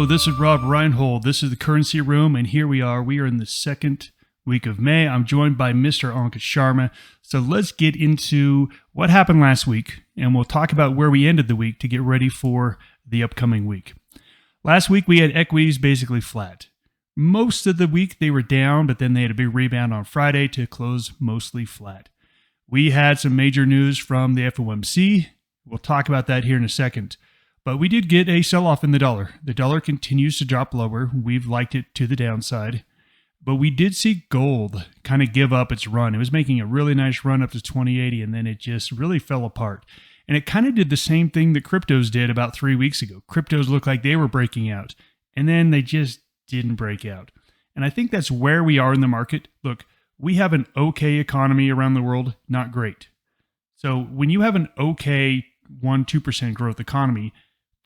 Hello, this is Rob Reinhold. This is the Currency Room, and here we are. We are in the second week of May. I'm joined by Mr. Ankit Sharma. So let's get into what happened last week, and we'll talk about where we ended the week to get ready for the upcoming week. Last week, we had equities basically flat. Most of the week, they were down, but then they had a big rebound on Friday to close mostly flat. We had some major news from the FOMC. We'll talk about that here in a second. But we did get a sell-off in the dollar. The dollar continues to drop lower. We've liked it to the downside. But we did see gold kind of give up its run. It was making a really nice run up to 2080, and then it just really fell apart. And it kind of did the same thing that cryptos did about 3 weeks ago. Cryptos looked like they were breaking out, and then they just didn't break out. And I think that's where we are in the market. Look, we have an okay economy around the world, not great. So when you have an okay 1-2% growth economy,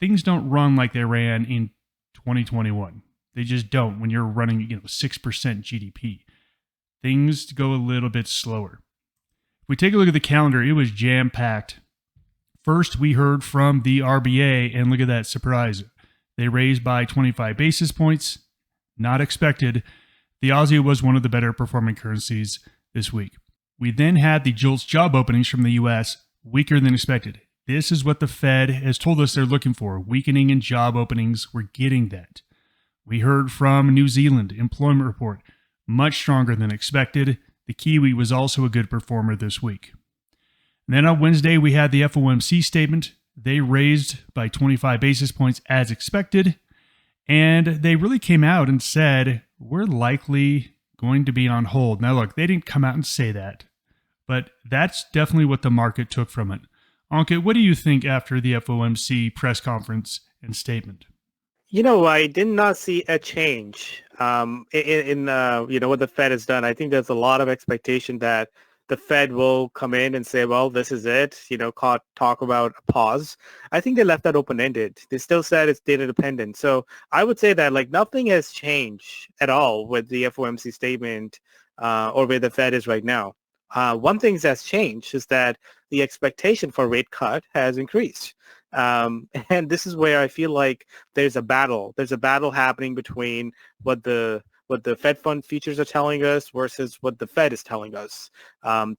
things don't run like they ran in 2021. They just don't when you're running, 6% GDP. Things go a little bit slower. If we take a look at the calendar, it was jam-packed. First, we heard from the RBA, and look at that surprise. They raised by 25 basis points. Not expected. The Aussie was one of the better performing currencies this week. We then had the JOLTS job openings from the U.S. weaker than expected. This is what the Fed has told us they're looking for, weakening in job openings. We're getting that. We heard from New Zealand employment report, much stronger than expected. The Kiwi was also a good performer this week. And then on Wednesday, we had the FOMC statement. They raised by 25 basis points as expected. And they really came out and said, we're likely going to be on hold. Now, look, they didn't come out and say that, but that's definitely what the market took from it. Ankit, what do you think after the FOMC press conference and statement? I did not see a change in what the Fed has done. I think there's a lot of expectation that the Fed will come in and say, well, this is it, talk about a pause. I think they left that open-ended. They still said it's data dependent. So I would say that nothing has changed at all with the FOMC statement or where the Fed is right now. One thing that's changed is that the expectation for rate cut has increased. And this is where I feel like there's a battle. There's a battle happening between what the Fed fund futures are telling us versus what the Fed is telling us.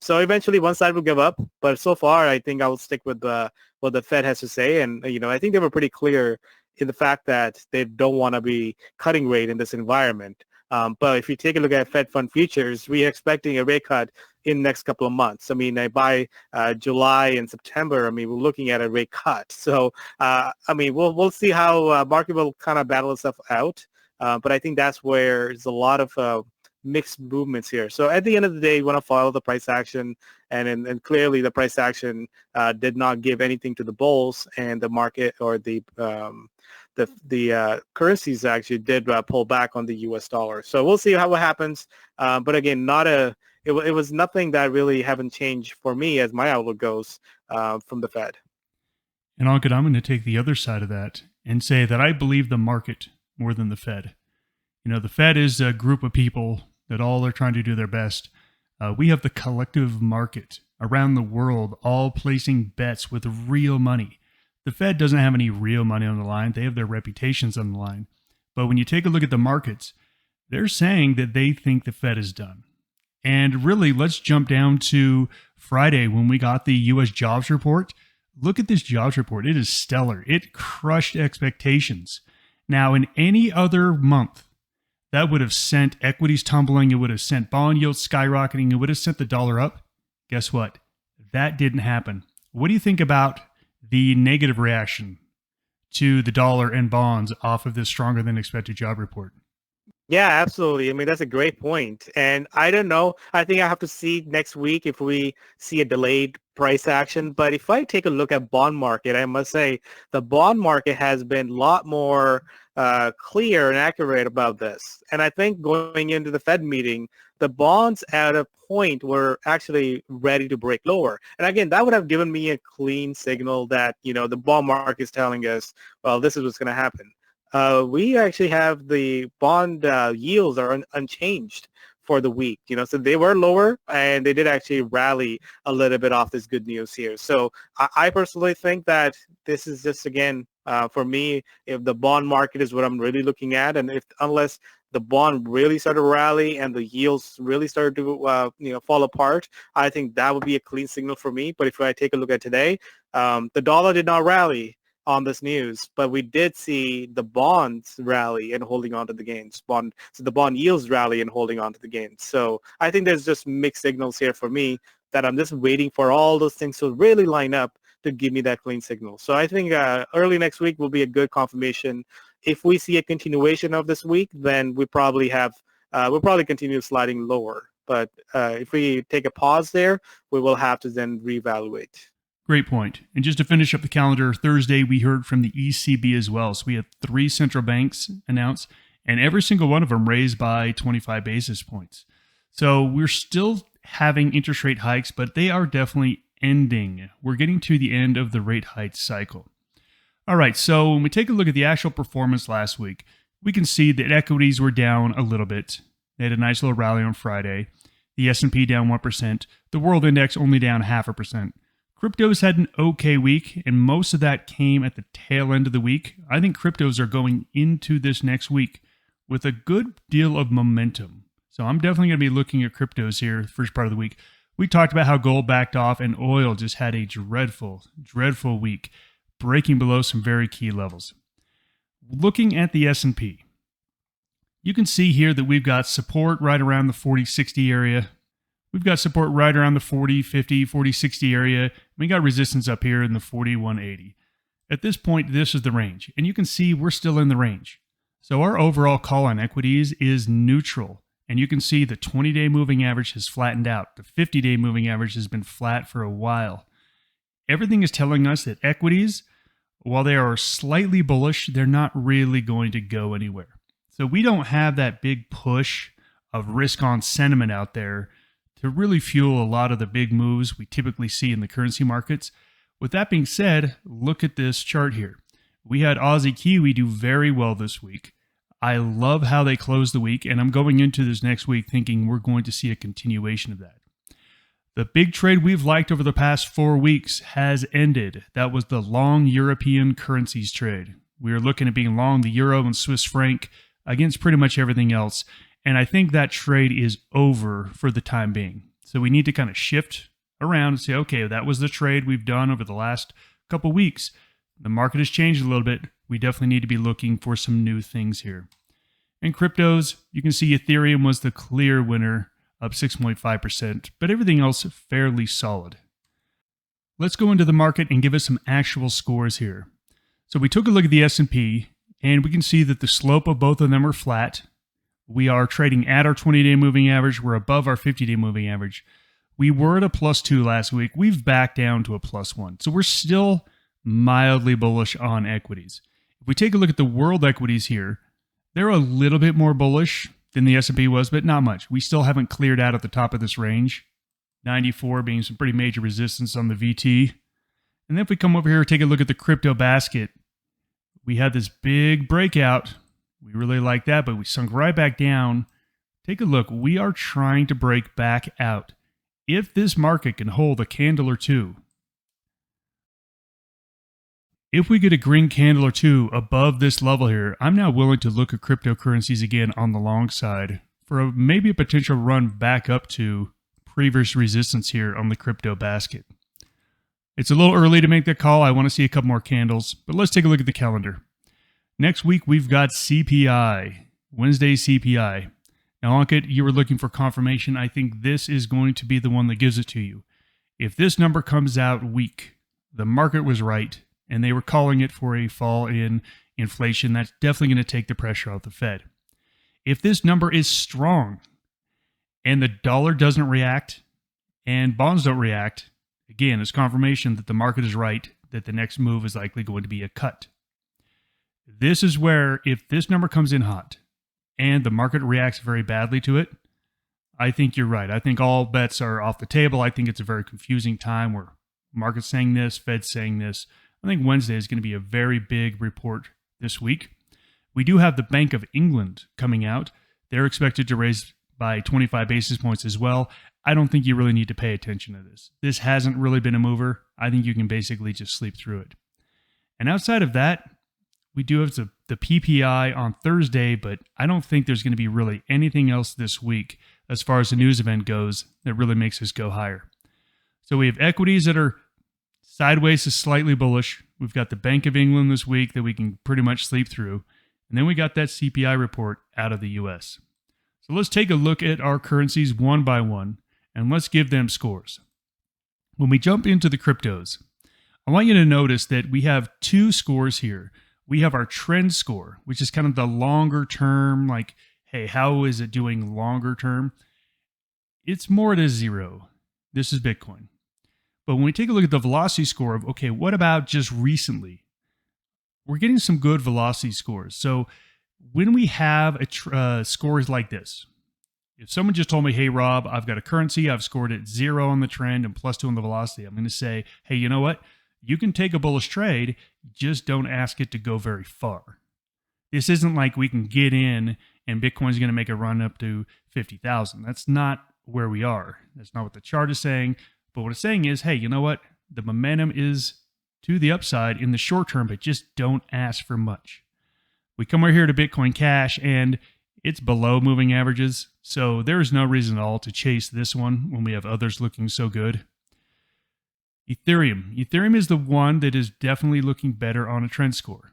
So eventually one side will give up. But so far, I think I will stick with what the Fed has to say. And, I think they were pretty clear in the fact that they don't want to be cutting rate in this environment. But if you take a look at Fed fund futures, we're expecting a rate cut in the next couple of months. I mean, by July and September, we're looking at a rate cut. So, we'll see how market will kind of battle itself out. But I think that's where there's a lot of mixed movements here. So at the end of the day, you want to follow the price action, and clearly the price action did not give anything to the bulls, and the market or the currencies actually did pull back on the U.S. dollar. So we'll see what happens. But again, it was nothing that really haven't changed for me as my outlook goes from the Fed. And Ankit, I'm going to take the other side of that and say that I believe the market more than the Fed. The Fed is a group of people that all are trying to do their best. We have the collective market around the world all placing bets with real money. The Fed doesn't have any real money on the line. They have their reputations on the line. But when you take a look at the markets, they're saying that they think the Fed is done. And really, let's jump down to Friday when we got the U.S. jobs report. Look at this jobs report. It is stellar. It crushed expectations. Now, in any other month, that would have sent equities tumbling. It would have sent bond yields skyrocketing. It would have sent the dollar up. Guess what? That didn't happen. What do you think about the negative reaction to the dollar and bonds off of this stronger than expected job report? Yeah, absolutely. That's a great point. And I don't know. I think I have to see next week if we see a delayed price action. But if I take a look at bond market, I must say the bond market has been a lot more clear and accurate about this. And I think going into the Fed meeting, the bonds at a point were actually ready to break lower. And again, that would have given me a clean signal that, the bond market is telling us, well, this is what's going to happen. We actually have the bond yields are unchanged for the week, so they were lower and they did actually rally a little bit off this good news here. So I personally think that this is just, again, For me, if the bond market is what I'm really looking at, and if unless the bond really started to rally and the yields really started to fall apart, I think that would be a clean signal for me. But if I take a look at today, the dollar did not rally on this news, but we did see the bonds rally and holding on to the gains. So the bond yields rally and holding on to the gains. So I think there's just mixed signals here for me that I'm just waiting for all those things to really line up to give me that clean signal. So I think early next week will be a good confirmation. If we see a continuation of this week, then we'll probably continue sliding lower. But if we take a pause there, we will have to then reevaluate. Great point. And just to finish up the calendar, Thursday we heard from the ECB as well. So we had 3 central banks announce, and every single one of them raised by 25 basis points. So we're still having interest rate hikes, but they are definitely ending. We're getting to the end of the rate hike cycle. All right, so when we take a look at the actual performance last week, we can see that equities were down a little bit. They had a nice little rally on Friday. The S&P down 1%. The world index only down 0.5%. Cryptos had an okay week, and most of that came at the tail end of the week. I think cryptos are going into this next week with a good deal of momentum. So I'm definitely going to be looking at cryptos here the first part of the week. We talked about how gold backed off and oil just had a dreadful, dreadful week, breaking below some very key levels. Looking at the S&P, you can see here that we've got support right around the 40-60 area. We've got support right around the 40-50, 40-60 area. We got resistance up here in the 41-80. At this point, this is the range, and you can see we're still in the range. So our overall call on equities is neutral, and you can see the 20-day moving average has flattened out. The 50-day moving average has been flat for a while. Everything is telling us that equities, while they are slightly bullish, they're not really going to go anywhere. So we don't have that big push of risk-on sentiment out there to really fuel a lot of the big moves we typically see in the currency markets. With that being said, look at this chart here. We had Aussie Kiwi do very well this week. I love how they closed the week, and I'm going into this next week thinking we're going to see a continuation of that. The big trade we've liked over the past 4 weeks has ended. That was the long European currencies trade. We are looking at being long the euro and Swiss franc against pretty much everything else. And I think that trade is over for the time being. So we need to kind of shift around and say, okay, that was the trade we've done over the last couple weeks. The market has changed a little bit. We definitely need to be looking for some new things here. In cryptos, you can see Ethereum was the clear winner, up 6.5%, but everything else fairly solid. Let's go into the market and give us some actual scores here. So we took a look at the S&P, and we can see that the slope of both of them are flat. We are trading at our 20-day moving average. We're above our 50-day moving average. We were at a +2 last week. We've backed down to a +1. So we're still mildly bullish on equities. If we take a look at the world equities here, they're a little bit more bullish than the S&P was, but not much. We still haven't cleared out at the top of this range. 94 being some pretty major resistance on the VT. And then if we come over here and take a look at the crypto basket, we had this big breakout. We really like that, but we sunk right back down. Take a look. We are trying to break back out. If this market can hold a candle or two, if we get a green candle or two above this level here, I'm now willing to look at cryptocurrencies again on the long side for maybe a potential run back up to previous resistance here on the crypto basket. It's a little early to make that call. I want to see a couple more candles, but let's take a look at the calendar. Next week, we've got CPI, Wednesday CPI. Now, Ankit, you were looking for confirmation. I think this is going to be the one that gives it to you. If this number comes out weak, the market was right, and they were calling it for a fall in inflation. That's definitely going to take the pressure off the Fed. If this number is strong and the dollar doesn't react and bonds don't react, again, it's confirmation that the market is right, that the next move is likely going to be a cut. This is where, if this number comes in hot and the market reacts very badly to it, I think you're right. I think all bets are off the table. I think it's a very confusing time where market's saying this, Fed's saying this. I think Wednesday is going to be a very big report this week. We do have the Bank of England coming out. They're expected to raise by 25 basis points as well. I don't think you really need to pay attention to this. This hasn't really been a mover. I think you can basically just sleep through it. And outside of that, We do have the PPI on Thursday, but I don't think there's going to be really anything else this week as far as the news event goes that really makes us go higher. So we have equities that are sideways to slightly bullish. We've got the Bank of England this week that we can pretty much sleep through. And then we got that CPI report out of the US. So let's take a look at our currencies one by one and let's give them scores. When we jump into the cryptos, I want you to notice that we have two scores here. We have our trend score, which is kind of the longer term, like, hey, how is it doing longer term? It's more at a 0. This is Bitcoin. But when we take a look at the velocity score of, okay, what about just recently? We're getting some good velocity scores. So when we have scores like this, if someone just told me, hey, Rob, I've got a currency, I've scored it 0 on the trend and +2 on the velocity, I'm going to say, hey, you know what? You can take a bullish trade, just don't ask it to go very far. This isn't like we can get in and Bitcoin's going to make a run up to 50,000. That's not where we are. That's not what the chart is saying. But what it's saying is, hey, you know what? The momentum is to the upside in the short term, but just don't ask for much. We come over here to Bitcoin Cash, and it's below moving averages, so there's no reason at all to chase this one when we have others looking so good. Ethereum is the one that is definitely looking better on a trend score.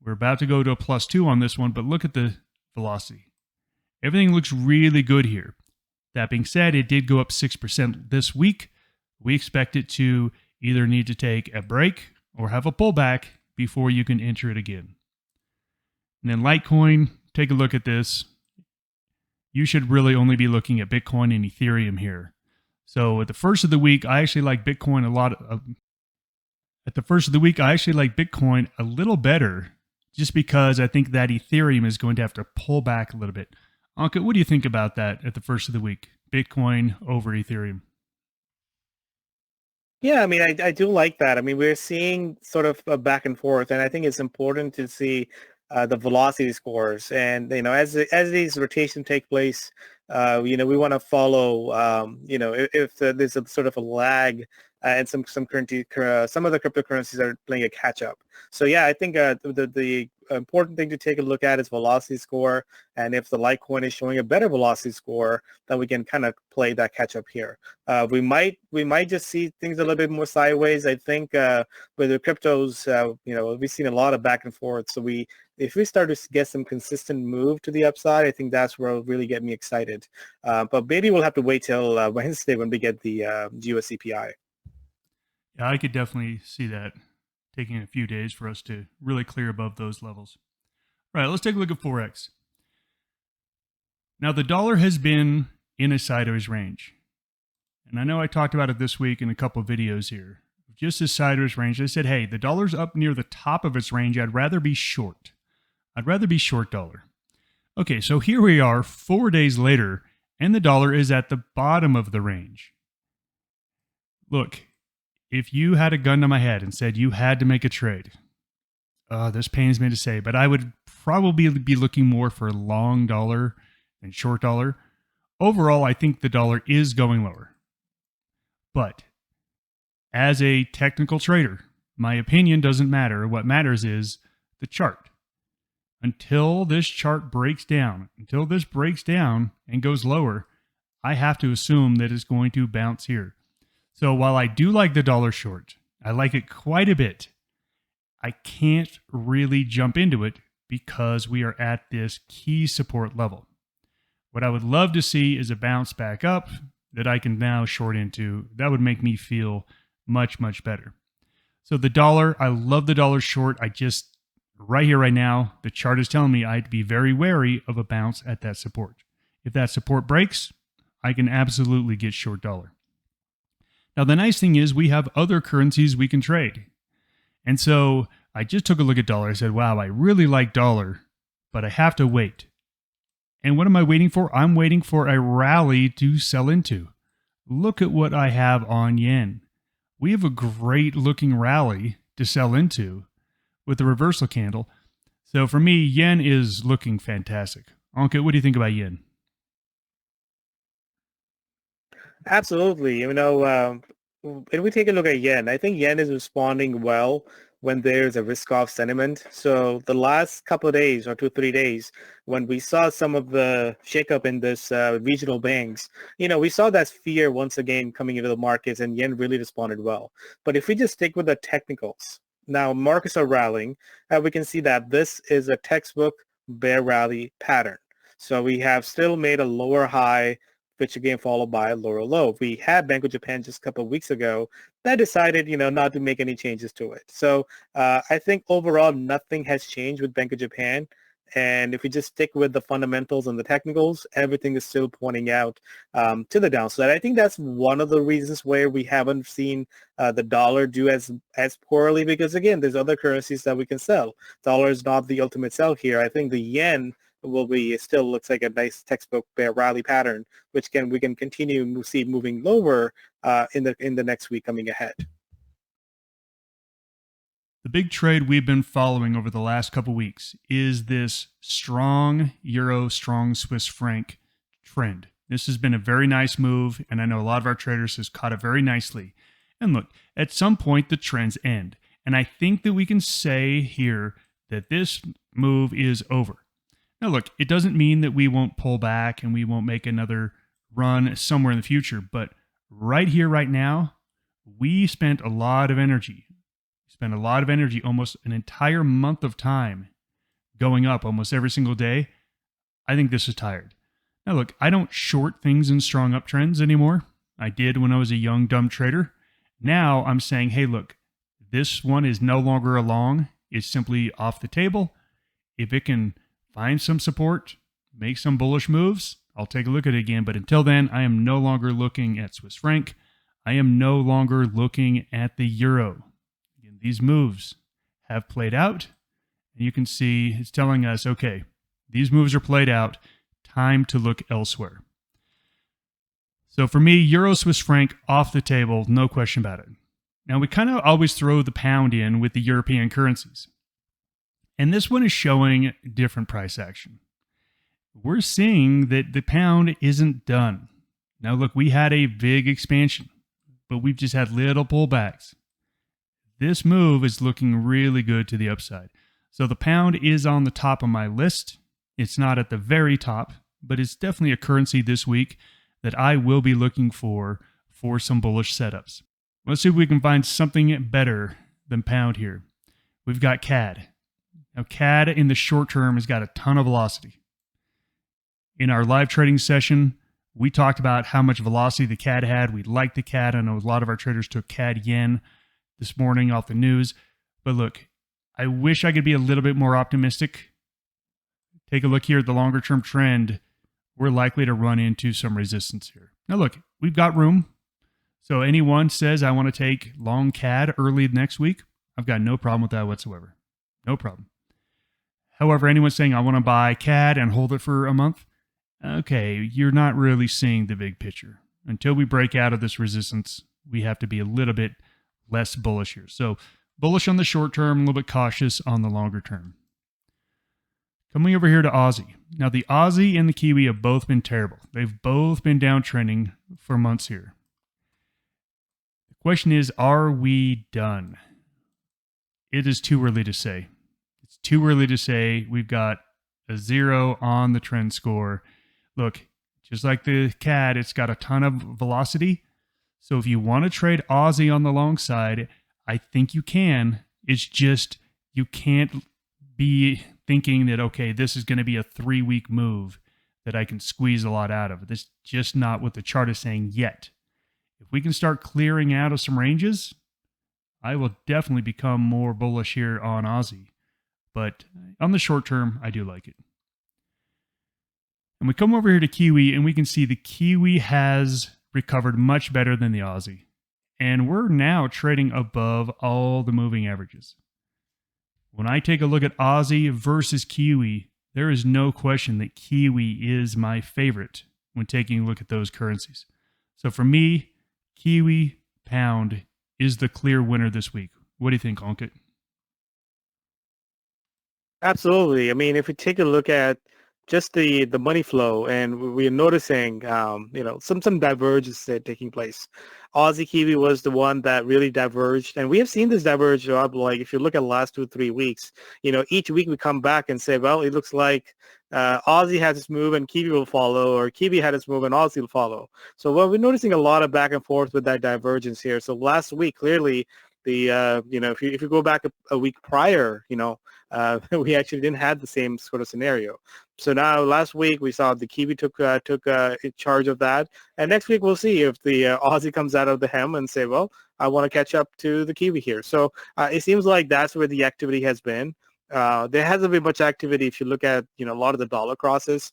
We're about to go to a +2 on this one, but look at the velocity. Everything looks really good here. That being said, it did go up 6% this week. We expect it to either need to take a break or have a pullback before you can enter it again. And then Litecoin, take a look at this. You should really only be looking at Bitcoin and Ethereum here. So at the first of the week, I actually like Bitcoin a little better, just because I think that Ethereum is going to have to pull back a little bit. Anka, what do you think about that at the first of the week? Bitcoin over Ethereum. Yeah, I mean, I do like that. I mean, we're seeing sort of a back and forth, and I think it's important to see the velocity scores. And as these rotations take place, we want to follow. If there's a sort of a lag, and some of the cryptocurrencies are playing a catch up. So yeah, I think the important thing to take a look at is velocity score, and if the Litecoin is showing a better velocity score, then we can kind of play that catch up here. We might just see things a little bit more sideways. I think with the cryptos, we've seen a lot of back and forth. So if we start to get some consistent move to the upside, I think that's where it'll really get me excited. But maybe we'll have to wait till Wednesday when we get the US CPI. Yeah, I could definitely see that taking a few days for us to really clear above those levels. All right, let's take a look at Forex. Now, the dollar has been in a sideways range. And I know I talked about it this week in a couple of videos here. Just a sideways range. I said, hey, the dollar's up near the top of its range. I'd rather be short. I'd rather be short dollar. Okay, so here we are 4 days later, and the dollar is at the bottom of the range. Look, if you had a gun to my head and said you had to make a trade, this pains me to say, but I would probably be looking more for long dollar than short dollar. Overall, I think the dollar is going lower. But as a technical trader, my opinion doesn't matter. What matters is the chart. Until this chart breaks down, and goes lower, I have to assume that it's going to bounce here. So while I do like the dollar short, I like it quite a bit, I can't really jump into it because we are at this key support level. What I would love to see is a bounce back up that I can now short into. That would make me feel much, much better. So the dollar, I love the dollar short. Right here, right now, the chart is telling me I'd be very wary of a bounce at that support. If that support breaks, I can absolutely get short dollar. Now, the nice thing is we have other currencies we can trade. And so I just took a look at dollar. I said, wow, I really like dollar, but I have to wait. And what am I waiting for? I'm waiting for a rally to sell into. Look at what I have on yen. We have a great looking rally to sell into with the reversal candle. So for me, yen is looking fantastic. Ankit, what do you think about yen? Absolutely. If we take a look at yen, I think yen is responding well when there's a risk-off sentiment. So the last couple of days or 2, 3 days, when we saw some of the shakeup in this regional banks, we saw that fear once again coming into the markets, and yen really responded well. But if we just stick with the technicals, now markets are rallying, we can see that this is a textbook bear rally pattern. So we have still made a lower high, which again followed by a lower low. We had Bank of Japan just a couple of weeks ago that decided, not to make any changes to it. So I think overall nothing has changed with Bank of Japan. And if we just stick with the fundamentals and the technicals, everything is still pointing out to the downside. I think that's one of the reasons where we haven't seen the dollar do as poorly, because again, there's other currencies that we can sell. Dollar is not the ultimate sell here. I think the yen will be still looks like a nice textbook bear rally pattern, which we can continue to see moving lower in the next week coming ahead. The big trade we've been following over the last couple weeks is this strong euro, strong Swiss franc trend. This has been a very nice move, and I know a lot of our traders has caught it very nicely. And look, at some point the trends end, and I think that we can say here that this move is over. Now look, it doesn't mean that we won't pull back and we won't make another run somewhere in the future, but right here, right now, we spent a lot of energy. Almost an entire month of time going up almost every single day. I think this is tired. Now look, I don't short things in strong uptrends anymore. I did when I was a young, dumb trader. Now I'm saying, hey, look, this one is no longer a long. It's simply off the table. If it can find some support, make some bullish moves, I'll take a look at it again. But until then, I am no longer looking at Swiss franc. I am no longer looking at the euro. Again, these moves have played out, and you can see it's telling us, okay, these moves are played out. Time to look elsewhere. So for me, euro, Swiss franc off the table, no question about it. Now we kind of always throw the pound in with the European currencies. And this one is showing different price action. We're seeing that the pound isn't done. Now look, we had a big expansion, but we've just had little pullbacks. This move is looking really good to the upside. So the pound is on the top of my list. It's not at the very top, but it's definitely a currency this week that I will be looking for some bullish setups. Let's see if we can find something better than pound here. We've got CAD. Now CAD in the short term has got a ton of velocity. In our live trading session, we talked about how much velocity the CAD had. We liked the CAD. I know a lot of our traders took CAD yen this morning off the news. But look, I wish I could be a little bit more optimistic. Take a look here at the longer term trend. We're likely to run into some resistance here. Now look, we've got room. So anyone says I want to take long CAD early next week, I've got no problem with that whatsoever. No problem. However, anyone saying I want to buy CAD and hold it for a month, okay, you're not really seeing the big picture. Until we break out of this resistance, we have to be a little bit less bullish here. So bullish on the short term, a little bit cautious on the longer term. Coming over here to Aussie. Now the Aussie and the Kiwi have both been terrible. They've both been downtrending for months here. The question is, are we done? It is too early to say. It's too early to say. We've got a 0 on the trend score. Look, just like the CAD, it's got a ton of velocity. So if you want to trade Aussie on the long side, I think you can. It's just you can't be thinking that, okay, this is going to be a 3-week move that I can squeeze a lot out of. That's just not what the chart is saying yet. If we can start clearing out of some ranges, I will definitely become more bullish here on Aussie. But on the short term, I do like it. And we come over here to Kiwi, and we can see the Kiwi has recovered much better than the Aussie. And we're now trading above all the moving averages. When I take a look at Aussie versus Kiwi, there is no question that Kiwi is my favorite when taking a look at those currencies. So for me, Kiwi pound is the clear winner this week. What do you think, Ankit? Absolutely. I mean, if we take a look at just the money flow, and we're noticing some divergence taking place. Aussie Kiwi was the one that really diverged, and we have seen this diverge, Rob. Like if you look at the last 2 3 weeks, each week we come back and say, well, it looks like Aussie has its move and Kiwi will follow, or Kiwi had its move and Aussie will follow. So we're noticing a lot of back and forth with that divergence here. So last week, clearly, the if you go back a week prior, we actually didn't have the same sort of scenario. So now last week we saw the Kiwi took charge of that, and next week we'll see if the Aussie comes out of the hem and say, well, I want to catch up to the Kiwi here. So it seems like that's where the activity has been. There hasn't been much activity if you look at a lot of the dollar crosses.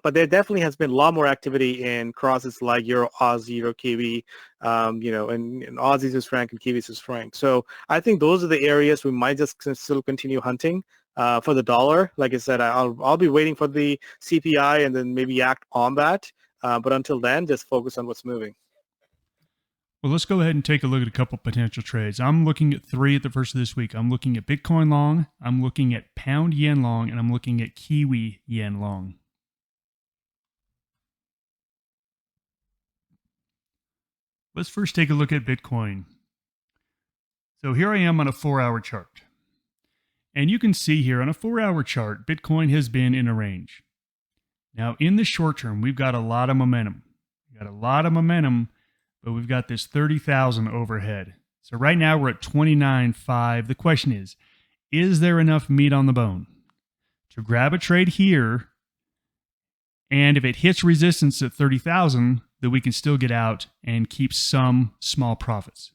But there definitely has been a lot more activity in crosses like Euro Aussie, Euro Kiwi, and Aussies is franc and Kiwis is franc. So I think those are the areas we might just still continue hunting for the dollar. Like I said, I'll be waiting for the CPI and then maybe act on that. But until then, just focus on what's moving. Well, let's go ahead and take a look at a couple potential trades. I'm looking at three at the first of this week. I'm looking at Bitcoin long, I'm looking at pound yen long, and I'm looking at Kiwi yen long. Let's first take a look at Bitcoin. So here I am on a 4-hour chart. And you can see here on a 4-hour chart, Bitcoin has been in a range. Now, in the short term, we've got a lot of momentum. But we've got this 30,000 overhead. So right now we're at 29.5. The question is there enough meat on the bone to grab a trade here? And if it hits resistance at 30,000, then we can still get out and keep some small profits.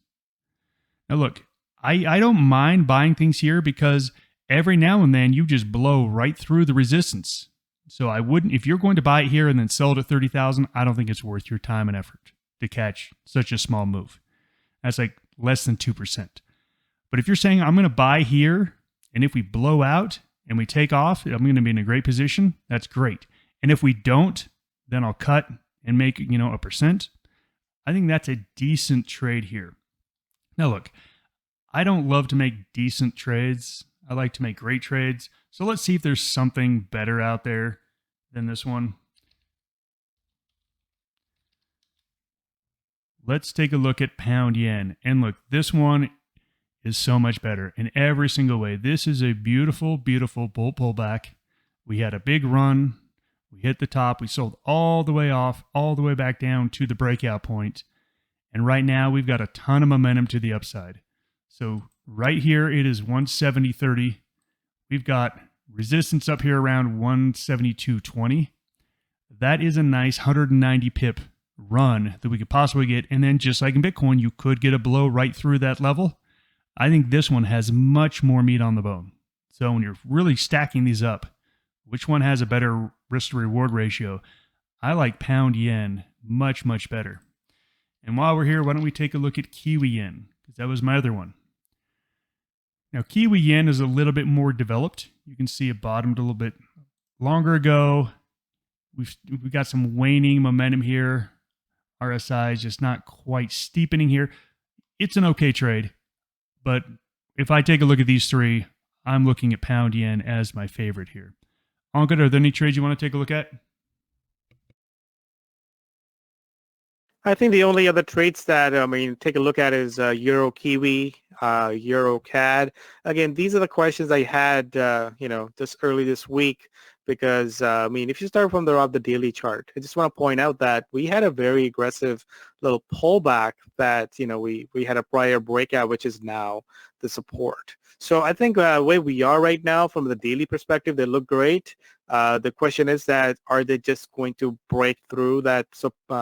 Now look, I don't mind buying things here because every now and then you just blow right through the resistance. So I wouldn't, if you're going to buy it here and then sell it at 30,000, I don't think it's worth your time and effort to catch such a small move. That's like less than 2%. But if you're saying I'm going to buy here, and if we blow out and we take off, I'm going to be in a great position, that's great. And if we don't, then I'll cut and make, a percent. I think that's a decent trade here. Now look, I don't love to make decent trades. I like to make great trades. So let's see if there's something better out there than this one. Let's take a look at pound yen. And look, this one is so much better in every single way. This is a beautiful, beautiful bull pullback. We had a big run. We hit the top. We sold all the way off, all the way back down to the breakout point. And right now we've got a ton of momentum to the upside. So right here, it is 170.30. We've got resistance up here around 172.20. That is a nice 190 pip run that we could possibly get. And then just like in Bitcoin, you could get a blow right through that level. I think this one has much more meat on the bone. So when you're really stacking these up, which one has a better risk to reward ratio? I like pound yen much, much better. And while we're here, why don't we take a look at Kiwi yen? Because that was my other one. Now, Kiwi yen is a little bit more developed. You can see it bottomed a little bit longer ago. We've got some waning momentum here. RSI is just not quite steepening here. It's an okay trade. But if I take a look at these three, I'm looking at pound yen as my favorite here. Ankit, are there any trades you want to take a look at? I think the only other traits that take a look at is Euro Kiwi, Euro CAD. Again, these are the questions I had just early this week because if you start from the daily chart, I just want to point out that we had a very aggressive little pullback that we had a prior breakout, which is now the support. So I think where we are right now from the daily perspective, they look great. The question is that are they just going to break through that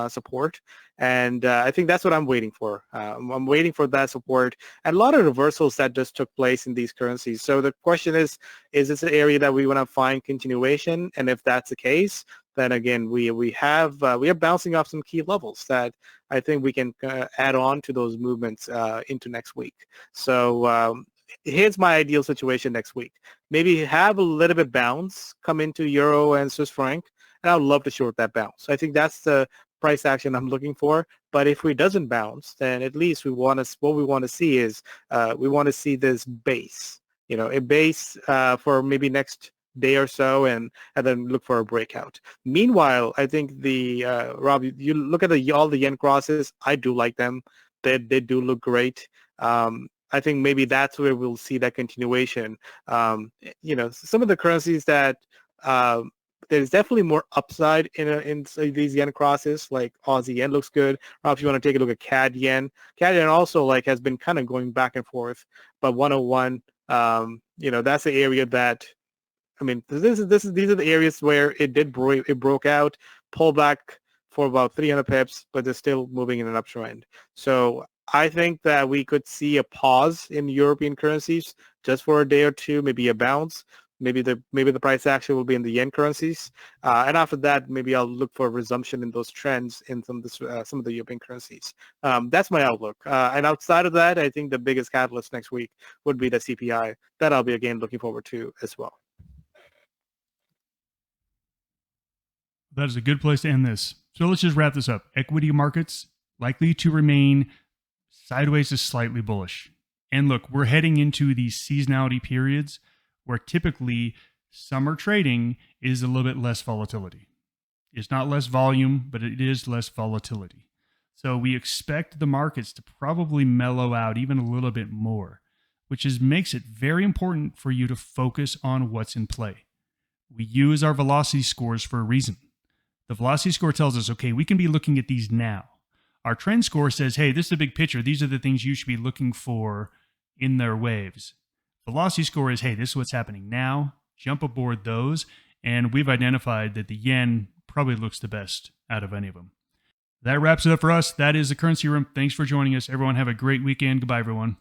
support? And I think that's what I'm waiting for. I'm waiting for that support and a lot of reversals that just took place in these currencies. So the question is this an area that we want to find continuation? And if that's the case, then again, we are bouncing off some key levels that I think we can add on to those movements into next week. So here's my ideal situation next week. Maybe have a little bit bounce come into Euro and Swiss franc, and I would love to short that bounce. I think that's the price action I'm looking for. But if it doesn't bounce, then at least what we want to see is we want to see this base, a base for maybe next day or so, and then look for a breakout. Meanwhile, I think Rob, you look at all the yen crosses. I do like them. They do look great. I think maybe that's where we'll see that continuation. Some of the currencies that there's definitely more upside in these yen crosses, like Aussie yen looks good. Or if you want to take a look at CAD yen also like has been kind of going back and forth. But 101, that's the area that, I mean, these are the areas where it broke out, pulled back for about 300 pips, but they're still moving in an uptrend. So I think that we could see a pause in European currencies just for a day or two, maybe a bounce. Maybe the price action will be in the yen currencies, and after that, maybe I'll look for a resumption in those trends in some of the European currencies. That's my outlook. And outside of that, I think the biggest catalyst next week would be the CPI. That I'll be again looking forward to as well. That is a good place to end this. So let's just wrap this up. Equity markets likely to remain sideways to slightly bullish. And look, we're heading into these seasonality periods where typically summer trading is a little bit less volatility. It's not less volume, but it is less volatility. So we expect the markets to probably mellow out even a little bit more, which makes it very important for you to focus on what's in play. We use our velocity scores for a reason. The velocity score tells us, okay, we can be looking at these now. Our trend score says, hey, this is the big picture. These are the things you should be looking for in their waves. Velocity score is, hey, this is what's happening now. Jump aboard those. And we've identified that the yen probably looks the best out of any of them. That wraps it up for us. That is the Currency Room. Thanks for joining us. Everyone have a great weekend. Goodbye, everyone.